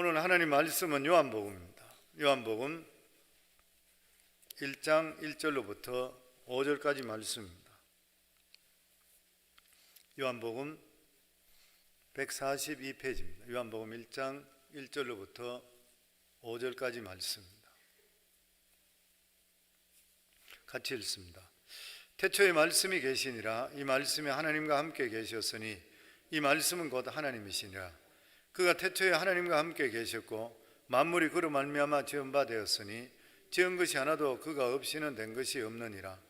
오늘 하나님 말씀은 요한복음입니다. 요한복음 1장 1절로부터 5절까지 말씀입니다. 요한복음 142페이지입니다. 요한복음 1장 1절로부터 5절까지 말씀입니다. 같이 읽습니다. 태초에 말씀이 계시니라. 이 말씀이 하나님과 함께 계셨으니 이 말씀은 곧 하나님이시니라. 그가 태초에 하나님과 함께 계셨고 만물이 그로 말미암아 지은 바 되었으니 지은 것이 하나도 그가 없이는 된 것이 없느니라.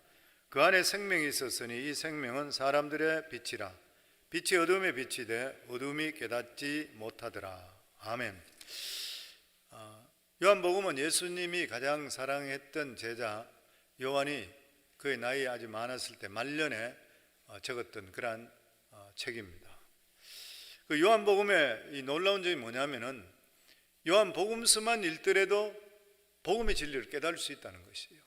그 안에 생명이 있었으니 이 생명은 사람들의 빛이라. 빛이 어둠에 비치되 어둠이 깨닫지 못하더라. 아멘. 요한복음은 예수님이 가장 사랑했던 제자 요한이 그의 나이 아주 많았을 때 말년에 적었던 그러한 책입니다. 그 요한복음의 이 놀라운 점이 뭐냐면은 요한복음서만 읽더라도 복음의 진리를 깨달을 수 있다는 것이에요.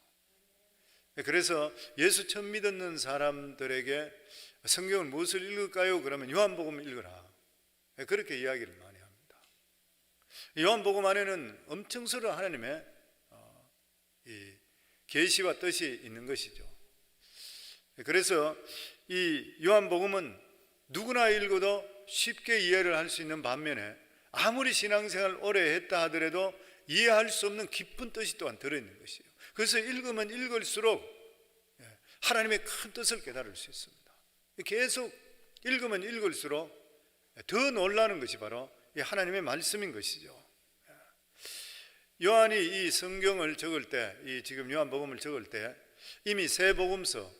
그래서 예수 처음 믿는 사람들에게 성경을 무엇을 읽을까요? 그러면 요한복음을 읽어라. 그렇게 이야기를 많이 합니다. 요한복음 안에는 엄청스러운 하나님의 이 계시와 뜻이 있는 것이죠. 그래서 이 요한복음은 누구나 읽어도 쉽게 이해를 할 수 있는 반면에 아무리 신앙생활을 오래 했다 하더라도 이해할 수 없는 깊은 뜻이 또한 들어있는 것이에요. 그래서 읽으면 읽을수록 하나님의 큰 뜻을 깨달을 수 있습니다. 계속 읽으면 읽을수록 더 놀라는 것이 바로 하나님의 말씀인 것이죠. 요한이 이 성경을 적을 때, 이 지금 요한복음을 적을 때 이미 세 복음서,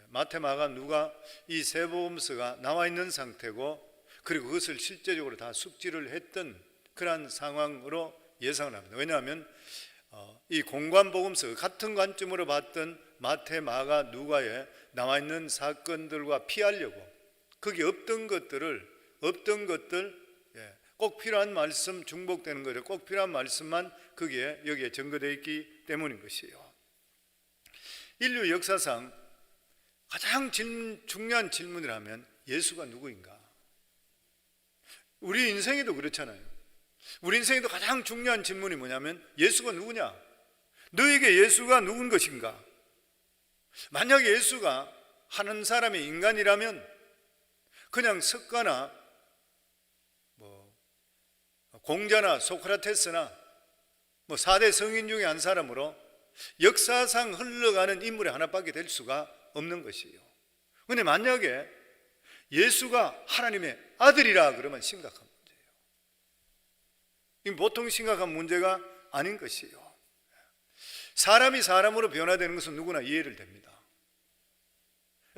마태, 마가, 누가 이 세 복음서가 나와 있는 상태고, 그리고 그것을 실제적으로 다 숙지를 했던 그러한 상황으로 예상을 합니다. 왜냐하면 이 공관복음서, 같은 관점으로 봤던 마태, 마가, 누가에 나와 있는 사건들과 피하려고 거기 없던 것들 꼭 필요한 말씀, 중복되는 것들 꼭 필요한 말씀만 여기에 전거되어 있기 때문인 것이에요. 인류 역사상 가장 중요한 질문이라면 예수가 누구인가? 우리 인생에도 그렇잖아요. 우리 인생에도 가장 중요한 질문이 뭐냐면 예수가 누구냐? 너에게 예수가 누군 것인가? 만약에 예수가 하는 사람이 인간이라면 그냥 석가나 공자나 소크라테스나 4대 성인 중에 한 사람으로 역사상 흘러가는 인물이 하나밖에 될 수가 없는 것이에요. 그런데 만약에 예수가 하나님의 아들이라 그러면 심각한 문제예요. 이건 보통 심각한 문제가 아닌 것이에요. 사람이 사람으로 변화되는 것은 누구나 이해를 됩니다.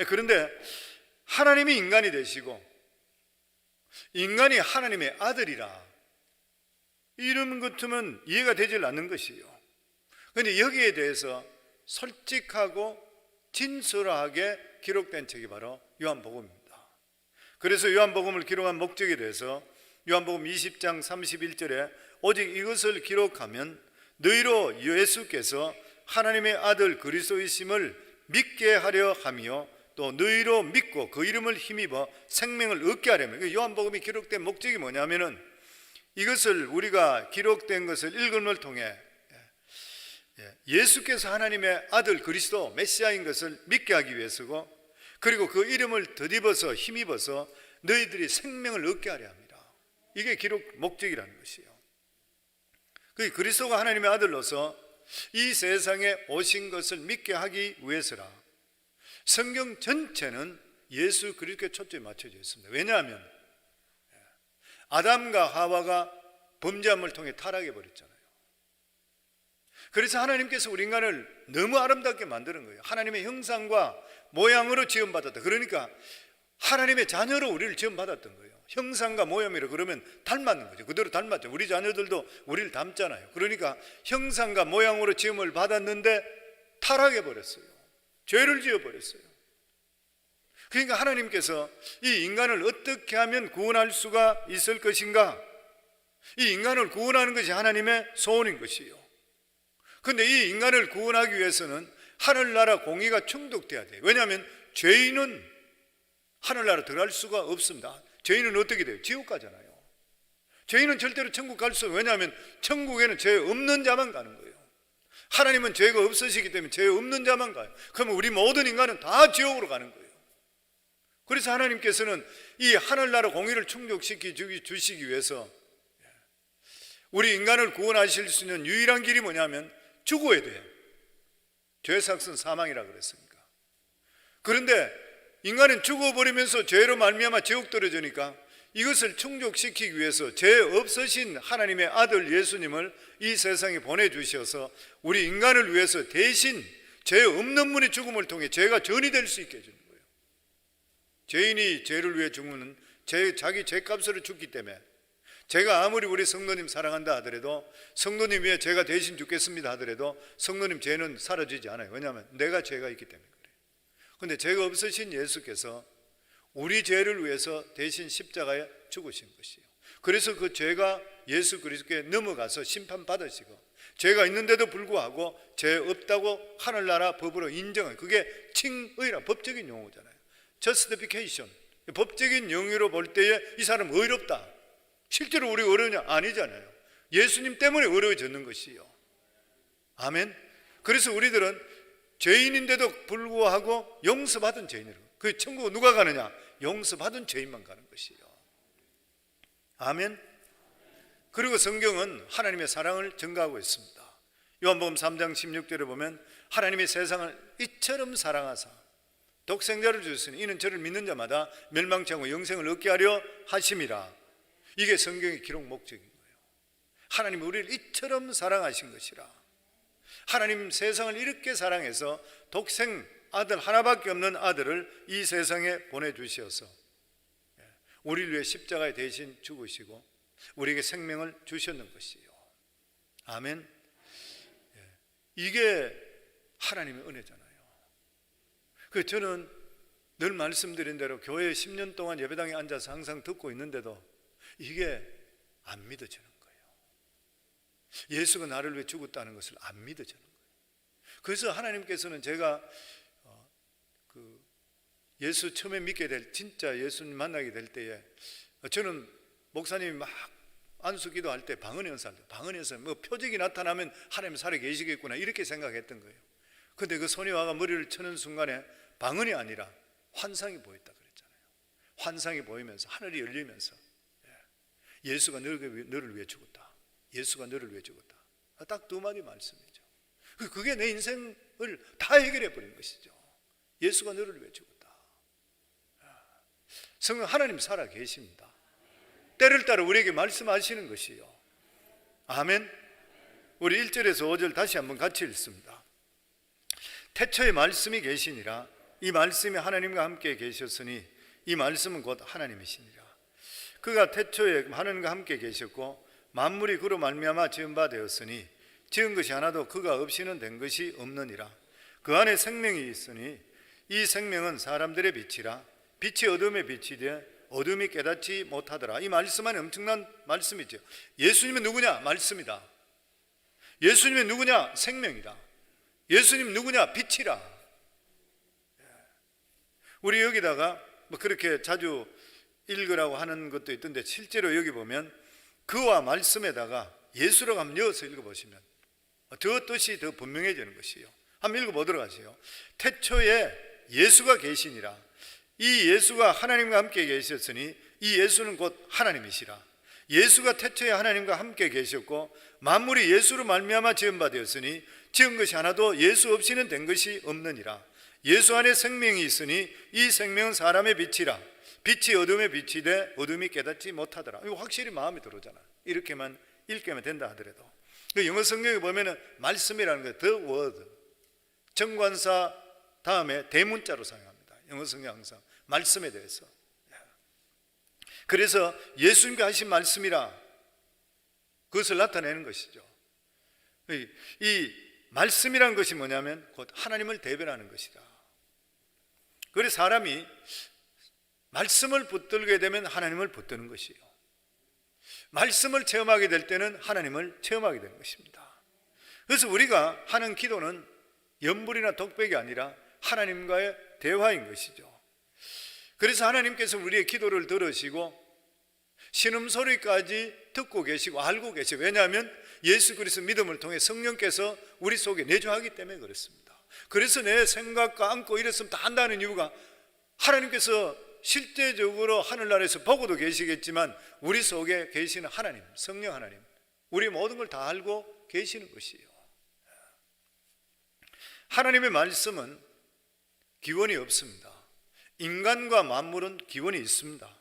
그런데 하나님이 인간이 되시고 인간이 하나님의 아들이라 이런 것쯤은 이해가 되질 않는 것이에요. 그런데 여기에 대해서 솔직하고 진솔하게 기록된 책이 바로 요한복음입니다. 그래서 요한복음을 기록한 목적에 대해서 요한복음 20장 31절에 오직 이것을 기록하면 너희로 예수께서 하나님의 아들 그리스도이심을 믿게 하려 하며 또 너희로 믿고 그 이름을 힘입어 생명을 얻게 하려면, 요한복음이 기록된 목적이 뭐냐면은 이것을 우리가 기록된 것을 읽음을 통해 예수께서 하나님의 아들 그리스도 메시아인 것을 믿게 하기 위해서고, 그리고 그 이름을 덧입어서 힘입어서 너희들이 생명을 얻게 하려 합니다. 이게 기록 목적이라는 것이에요. 그 그리스도가 하나님의 아들로서 이 세상에 오신 것을 믿게 하기 위해서라. 성경 전체는 예수 그리스도에 초점이 맞춰져 있습니다. 왜냐하면 아담과 하와가 범죄함을 통해 타락해 버렸잖아요. 그래서 하나님께서 우리 인간을 너무 아름답게 만드는 거예요. 하나님의 형상과 모양으로 지음받았다. 그러니까 하나님의 자녀로 우리를 지음받았던 거예요. 형상과 모양이라 그러면 닮았는 거죠. 그대로 닮았죠. 우리 자녀들도 우리를 닮잖아요. 그러니까 형상과 모양으로 지음을 받았는데 타락해 버렸어요. 죄를 지어 버렸어요. 그러니까 하나님께서 이 인간을 어떻게 하면 구원할 수가 있을 것인가? 이 인간을 구원하는 것이 하나님의 소원인 것이에요. 그런데 이 인간을 구원하기 위해서는 하늘나라 공의가 충족돼야 돼요. 왜냐하면 죄인은 하늘나라 들어갈 수가 없습니다. 죄인은 어떻게 돼요? 지옥 가잖아요. 죄인은 절대로 천국 갈 수 없어요. 왜냐하면 천국에는 죄 없는 자만 가는 거예요. 하나님은 죄가 없으시기 때문에 죄 없는 자만 가요. 그러면 우리 모든 인간은 다 지옥으로 가는 거예요. 그래서 하나님께서는 이 하늘나라 공의를 충족시켜 주시기 위해서 우리 인간을 구원하실 수 있는 유일한 길이 뭐냐면 죽어야 돼요. 죄의 삭은 사망이라 그랬으니까. 그런데 인간은 죽어버리면서 죄로 말미암아 지옥 떨어지니까 이것을 충족시키기 위해서 죄 없으신 하나님의 아들 예수님을 이 세상에 보내주셔서 우리 인간을 위해서 대신 죄 없는 분의 죽음을 통해 죄가 전이 될 수 있게 해주는 거예요. 죄인이 죄를 위해 죽으면 자기 죄값으로 죽기 때문에, 제가 아무리 우리 성도님 사랑한다 하더라도, 성도님 위해 제가 대신 죽겠습니다 하더라도 성도님 죄는 사라지지 않아요. 왜냐하면 내가 죄가 있기 때문에 그래요. 그런데 죄가 없으신 예수께서 우리 죄를 위해서 대신 십자가에 죽으신 것이에요. 그래서 그 죄가 예수 그리스도께 넘어가서 심판받으시고, 죄가 있는데도 불구하고 죄 없다고 하늘나라 법으로 인정한, 그게 칭의라, 법적인 용어잖아요. justification, 법적인 용어로 볼 때에 이 사람 의롭다. 실제로 우리 어려우냐? 아니잖아요. 예수님 때문에 어려워졌는 것이요. 아멘. 그래서 우리들은 죄인인데도 불구하고 용서받은 죄인이라고. 그 천국 누가 가느냐? 용서받은 죄인만 가는 것이요. 아멘. 그리고 성경은 하나님의 사랑을 증가하고 있습니다. 요한복음 3장 16절에 보면 하나님이 세상을 이처럼 사랑하사 독생자를 주셨으니 이는 저를 믿는 자마다 멸망치 않고 영생을 얻게 하려 하심이라. 이게 성경의 기록 목적인 거예요. 하나님이 우리를 이처럼 사랑하신 것이라. 하나님 세상을 이렇게 사랑해서 독생 아들 하나밖에 없는 아들을 이 세상에 보내주셔서 우리를 위해 십자가에 대신 죽으시고 우리에게 생명을 주셨는 것이요. 아멘. 이게 하나님의 은혜잖아요. 그 저는 늘 말씀드린 대로 교회에 10년 동안 예배당에 앉아서 항상 듣고 있는데도 이게 안 믿어지는 거예요. 예수가 나를 위해 죽었다는 것을 안 믿어지는 거예요. 그래서 하나님께서는 제가 예수 처음에 믿게 될, 진짜 예수님 만나게 될 때에, 저는 목사님이 막 안수 기도할 때 방언의 은사를, 뭐 표적이 나타나면 하나님 살아 계시겠구나 이렇게 생각했던 거예요. 근데 그 손이 와가 머리를 쳐는 순간에 방언이 아니라 환상이 보였다 그랬잖아요. 환상이 보이면서 하늘이 열리면서 예수가 너를 위해 죽었다. 예수가 너를 위해 죽었다. 딱 두 마디 말씀이죠. 그게 내 인생을 다 해결해 버린 것이죠. 예수가 너를 위해 죽었다. 성령 하나님 살아 계십니다. 때를 따라 우리에게 말씀하시는 것이요. 아멘. 우리 1절에서 5절 다시 한번 같이 읽습니다. 태초에 말씀이 계시니라. 이 말씀이 하나님과 함께 계셨으니 이 말씀은 곧 하나님이시니라. 그가 태초에 하나님과 함께 계셨고 만물이 그로 말미암아 지은 바 되었으니 지은 것이 하나도 그가 없이는 된 것이 없느니라. 그 안에 생명이 있으니 이 생명은 사람들의 빛이라. 빛이 어둠에 빛이 돼 어둠이 깨닫지 못하더라. 이 말씀 안에 엄청난 말씀이죠. 예수님은 누구냐? 말씀이다. 예수님은 누구냐? 생명이다. 예수님 누구냐? 빛이라. 우리 여기다가 뭐 그렇게 자주 읽으라고 하는 것도 있던데 실제로 여기 보면 그와 말씀에다가 예수라고 한번 이어서 읽어보시면 저 뜻이 더 분명해지는 것이에요. 한번 읽어보도록 하세요. 태초에 예수가 계시니라. 이 예수가 하나님과 함께 계셨으니 이 예수는 곧 하나님이시라. 예수가 태초에 하나님과 함께 계셨고 만물이 예수로 말미암아 지은 바 되었으니 지은 것이 하나도 예수 없이는 된 것이 없느니라. 예수 안에 생명이 있으니 이 생명은 사람의 빛이라. 빛이 어둠에 빛이 돼 어둠이 깨닫지 못하더라. 이거 확실히 마음에 들어오잖아. 이렇게만 읽게만 된다 하더라도. 그 영어 성경에 보면은 말씀이라는 거 the word, 정관사 다음에 대문자로 사용합니다. 영어 성경 항상 말씀에 대해서. 그래서 예수님께 하신 말씀이라 그것을 나타내는 것이죠. 이 말씀이라는 것이 뭐냐면 곧 하나님을 대변하는 것이다. 그래서 사람이 말씀을 붙들게 되면 하나님을 붙드는 것이에요. 말씀을 체험하게 될 때는 하나님을 체험하게 되는 것입니다. 그래서 우리가 하는 기도는 연불이나 독백이 아니라 하나님과의 대화인 것이죠. 그래서 하나님께서 우리의 기도를 들으시고 신음소리까지 듣고 계시고 알고 계시고, 왜냐하면 예수 그리스도 믿음을 통해 성령께서 우리 속에 내주하기 때문에 그렇습니다. 그래서 내 생각과 안고 이랬으면 다 한다는 이유가, 하나님께서 실제적으로 하늘나라에서 보고도 계시겠지만 우리 속에 계시는 하나님, 성령 하나님, 우리 모든 걸 다 알고 계시는 것이에요. 하나님의 말씀은 기원이 없습니다. 인간과 만물은 기원이 있습니다.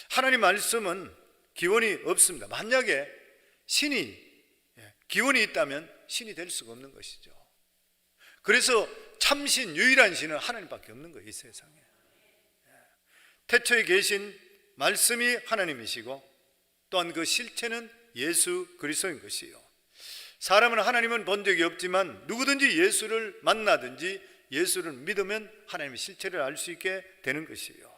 하나님 말씀은 기원이 없습니다. 만약에 신이 기원이 있다면 신이 될 수가 없는 것이죠. 그래서 참신, 유일한 신은 하나님밖에 없는 거예요, 이 세상에. 태초에 계신 말씀이 하나님이시고 또한 그 실체는 예수 그리스도인 것이요, 사람은 하나님은 본 적이 없지만 누구든지 예수를 만나든지 예수를 믿으면 하나님의 실체를 알 수 있게 되는 것이요,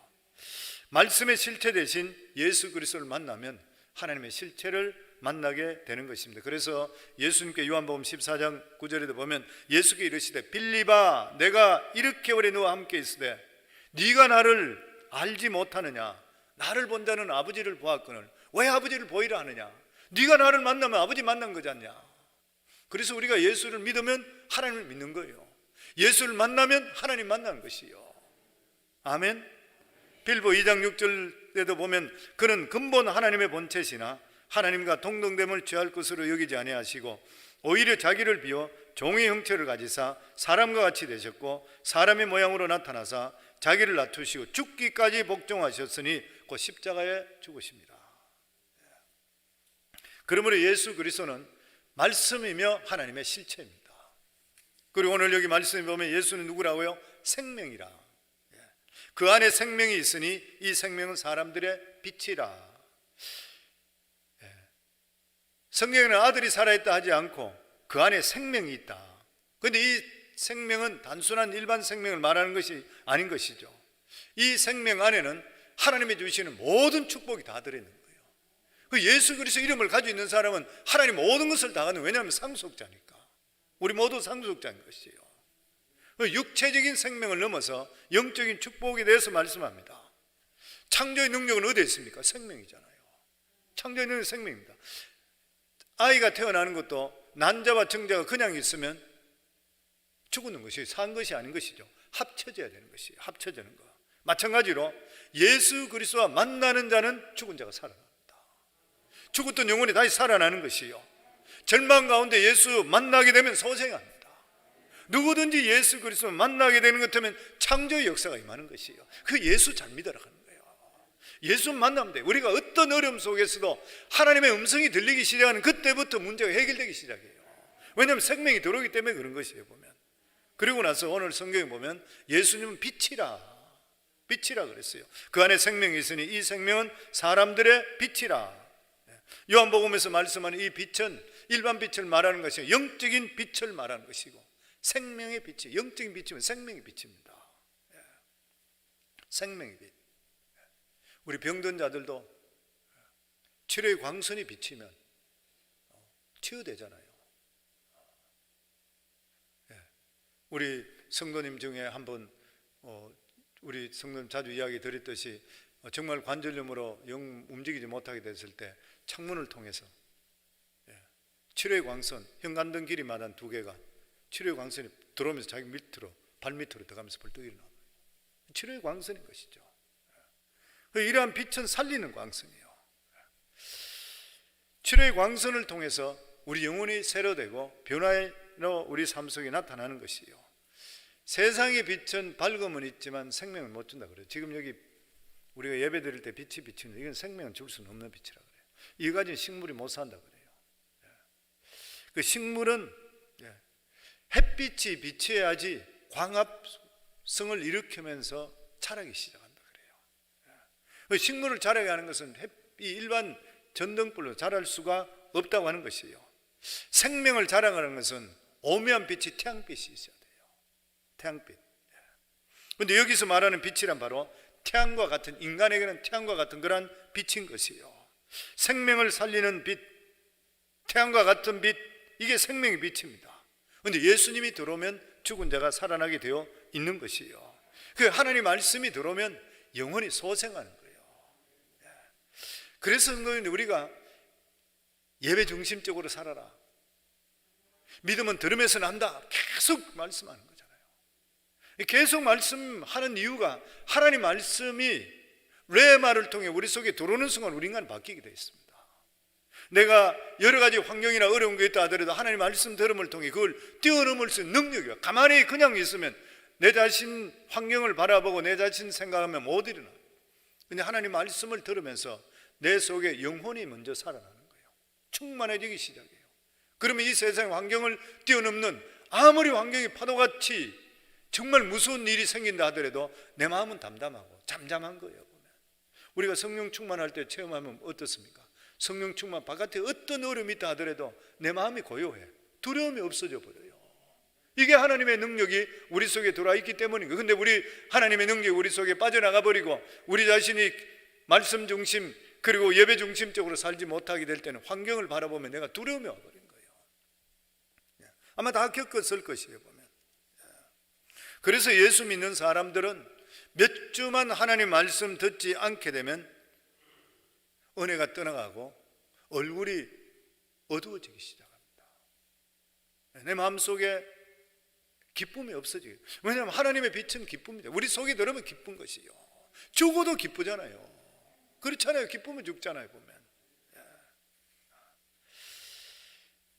말씀의 실체 대신 예수 그리스도를 만나면 하나님의 실체를 만나게 되는 것입니다. 그래서 예수님께 요한복음 14장 9절에도 보면 예수께 이르시되 빌립아, 내가 이렇게 오래 너와 함께 있으되 네가 나를 알지 못하느냐? 나를 본 자는 아버지를 보았거늘 왜 아버지를 보이라 하느냐? 네가 나를 만나면 아버지 만난 거지 않냐? 그래서 우리가 예수를 믿으면 하나님을 믿는 거예요. 예수를 만나면 하나님 만나는 것이요. 아멘. 빌보 2장 6절에도 보면 그는 근본 하나님의 본체시나 하나님과 동등됨을 취할 것으로 여기지 아니하시고 오히려 자기를 비워 종의 형체를 가지사 사람과 같이 되셨고 사람의 모양으로 나타나사 자기를 낮추시고 죽기까지 복종하셨으니 곧 십자가에 죽으십니다. 그러므로 예수 그리스도는 말씀이며 하나님의 실체입니다. 그리고 오늘 여기 말씀에 보면 예수는 누구라고요? 생명이라. 그 안에 생명이 있으니 이 생명은 사람들의 빛이라. 성경에는 아들이 살아있다 하지 않고 그 안에 생명이 있다. 그런데 이 생명은 단순한 일반 생명을 말하는 것이 아닌 것이죠. 이 생명 안에는 하나님이 주시는 모든 축복이 다 들어있는 거예요. 그 예수 그리스도 이름을 가지고 있는 사람은 하나님 모든 것을 다 갖는, 왜냐하면 상속자니까. 우리 모두 상속자인 것이에요. 육체적인 생명을 넘어서 영적인 축복에 대해서 말씀합니다. 창조의 능력은 어디에 있습니까? 생명이잖아요. 창조의 능력은 생명입니다. 아이가 태어나는 것도 난자와 정자가 그냥 있으면 죽는 것이 산 것이 아닌 것이죠. 합쳐져야 되는 것이에요. 합쳐지는 거. 마찬가지로 예수 그리스도와 만나는 자는 죽은 자가 살아납니다. 죽었던 영혼이 다시 살아나는 것이요, 절망 가운데 예수 만나게 되면 소생합니다. 누구든지 예수 그리스도 만나게 되는 것 같으면 창조의 역사가 임하는 것이에요. 그 예수 잘 믿어라 하는 거예요. 예수 만나면 돼. 우리가 어떤 어려움 속에서도 하나님의 음성이 들리기 시작하는 그때부터 문제가 해결되기 시작해요. 왜냐하면 생명이 들어오기 때문에 그런 것이에요. 보면 그리고 나서 오늘 성경에 보면 예수님은 빛이라 그랬어요. 그 안에 생명이 있으니 이 생명은 사람들의 빛이라. 요한복음에서 말씀하는 이 빛은 일반 빛을 말하는 것이 영적인 빛을 말하는 것이고, 생명의 빛이, 영적인 빛이면 생명의 빛입니다. 생명의 빛. 우리 병든 자들도 치료의 광선이 비치면 치유되잖아요. 우리 성도님 중에 한번 우리 성도님 자주 이야기 드렸듯이 정말 관절염으로 영 움직이지 못하게 됐을 때 창문을 통해서 치료의 광선, 현관등 길이마다 2개가 치료의 광선이 들어오면서 자기 밑으로, 발 밑으로 들어가면서 벌떡 일어나요. 치료의 광선인 것이죠. 이러한 빛은 살리는 광선이에요. 치료의 광선을 통해서 우리 영혼이 새로 되고 변화로 우리 삶 속에 나타나는 것이에요. 세상의 빛은 밝음은 있지만 생명을 못 준다 그래요. 지금 여기 우리가 예배 드릴 때 빛이 비치는데 이건 생명은 줄 수는 없는 빛이라 그래요. 이거 가지고 식물이 못 산다 그래요. 그 식물은 햇빛이 비치해야지 광합성을 일으키면서 자라기 시작한다 그래요. 식물을 자라게 하는 것은 일반 전등불로 자랄 수가 없다고 하는 것이에요. 생명을 자라가는 것은 오묘한 빛이 태양빛이 있어야 돼요. 태양빛. 그런데 여기서 말하는 빛이란 바로 태양과 같은, 인간에게는 태양과 같은 그런 빛인 것이에요. 생명을 살리는 빛, 태양과 같은 빛, 이게 생명의 빛입니다. 그런데 예수님이 들어오면 죽은 자가 살아나게 되어 있는 것이에요. 그 하나님 말씀이 들어오면 영혼이 소생하는 거예요. 그래서 성도님, 우리가 예배 중심적으로 살아라. 믿음은 들음에서 난다. 계속 말씀하는 거잖아요. 계속 말씀하는 이유가 하나님 말씀이 레마를 통해 우리 속에 들어오는 순간 우리 인간은 바뀌게 되어 있습니다. 내가 여러 가지 환경이나 어려운 게 있다 하더라도 하나님 말씀 들음을 통해 그걸 뛰어넘을 수 있는 능력이야. 가만히 그냥 있으면 내 자신 환경을 바라보고 내 자신 생각하면 못 일어나. 근데 하나님 말씀을 들으면서 내 속에 영혼이 먼저 살아나는 거예요. 충만해지기 시작해요. 그러면 이 세상 환경을 뛰어넘는, 아무리 환경이 파도같이 정말 무서운 일이 생긴다 하더라도 내 마음은 담담하고 잠잠한 거예요. 보면 우리가 성령 충만할 때 체험하면 어떻습니까? 성령 충만, 바깥에 어떤 어려움이 있다 하더라도 내 마음이 고요해. 두려움이 없어져 버려요. 이게 하나님의 능력이 우리 속에 들어와 있기 때문인 거예요. 근데 우리 하나님의 능력이 우리 속에 빠져나가 버리고 우리 자신이 말씀 중심 그리고 예배 중심적으로 살지 못하게 될 때는 환경을 바라보면 내가 두려움이 와버린 거예요. 아마 다 겪었을 것이에요. 보면. 그래서 예수 믿는 사람들은 몇 주만 하나님 말씀 듣지 않게 되면 은혜가 떠나가고 얼굴이 어두워지기 시작합니다. 내 마음속에 기쁨이 없어지게. 왜냐하면 하나님의 빛은 기쁨이다. 우리 속에 들으면 기쁜 것이요. 죽어도 기쁘잖아요. 그렇잖아요. 기쁘면 죽잖아요. 보면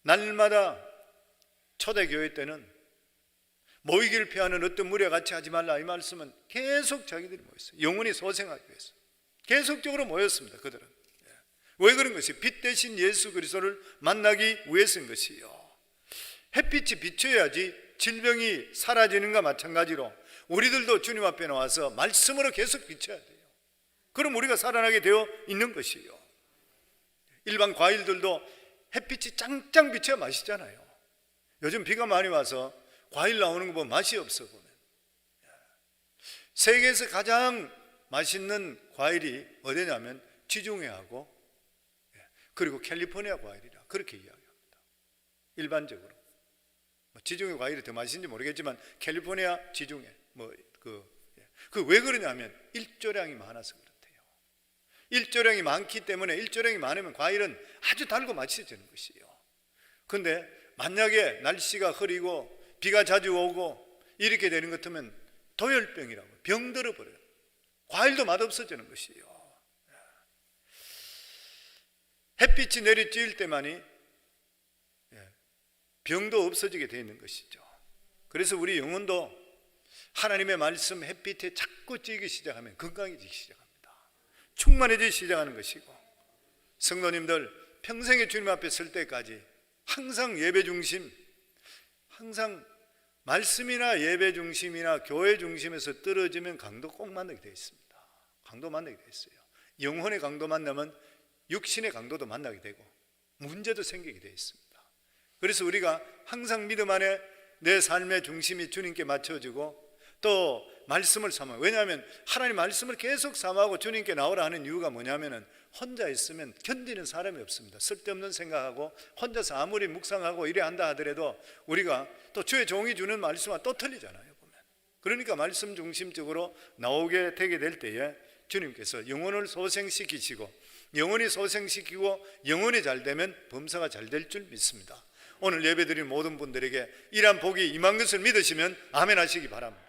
날마다 초대교회 때는 모이기를 피하는 어떤 무리와 같이 하지 말라, 이 말씀은 계속 자기들이 모였어요. 영원히 소생하기 위해서 계속적으로 모였습니다. 그들은 왜 그런 것이? 빛 대신 예수 그리스도를 만나기 위해서인 것이요. 햇빛이 비춰야지 질병이 사라지는가 마찬가지로 우리들도 주님 앞에 나와서 말씀으로 계속 비춰야 돼요. 그럼 우리가 살아나게 되어 있는 것이요. 일반 과일들도 햇빛이 짱짱 비춰야 맛있잖아요. 요즘 비가 많이 와서 과일 나오는 거 보면 맛이 없어. 보면 세계에서 가장 맛있는 과일이 어디냐면 지중해하고 그리고 캘리포니아 과일이라 그렇게 이야기합니다. 일반적으로 지중해 과일이 더 맛있는지 모르겠지만 캘리포니아 지중해 왜 그러냐면 일조량이 많아서 그렇대요. 일조량이 많기 때문에, 일조량이 많으면 과일은 아주 달고 맛있어지는 것이에요. 그런데 만약에 날씨가 흐리고 비가 자주 오고 이렇게 되는 것 같으면 도열병이라고 병들어 버려요. 과일도 맛없어지는 것이에요. 햇빛이 내리쬐을 때만이 병도 없어지게 되어 있는 것이죠. 그래서 우리 영혼도 하나님의 말씀 햇빛에 자꾸 쬐기 시작하면 건강해지기 시작합니다. 충만해지기 시작하는 것이고, 성도님들 평생에 주님 앞에 설 때까지 항상 예배 중심, 항상 말씀이나 예배 중심이나 교회 중심에서 떨어지면 강도 꼭 만나게 되어 있습니다. 강도 만나게 되어 있어요. 영혼의 강도 만나면 육신의 강도도 만나게 되고 문제도 생기게 되어 있습니다. 그래서 우리가 항상 믿음 안에 내 삶의 중심이 주님께 맞춰지고 또 말씀을 삼아요. 왜냐하면 하나님 말씀을 계속 삼아하고 주님께 나오라 하는 이유가 뭐냐면은 혼자 있으면 견디는 사람이 없습니다. 쓸데없는 생각하고 혼자서 아무리 묵상하고 이래 한다 하더라도 우리가 또 주의 종이 주는 말씀과 또 틀리잖아요. 보면. 그러니까 말씀 중심적으로 나오게 되게 될 때에 주님께서 영혼을 소생시키시고, 영혼이 소생시키고 영혼이 잘 되면 범사가 잘 될 줄 믿습니다. 오늘 예배드린 모든 분들에게 이러한 복이 임한 것을 믿으시면 아멘 하시기 바랍니다.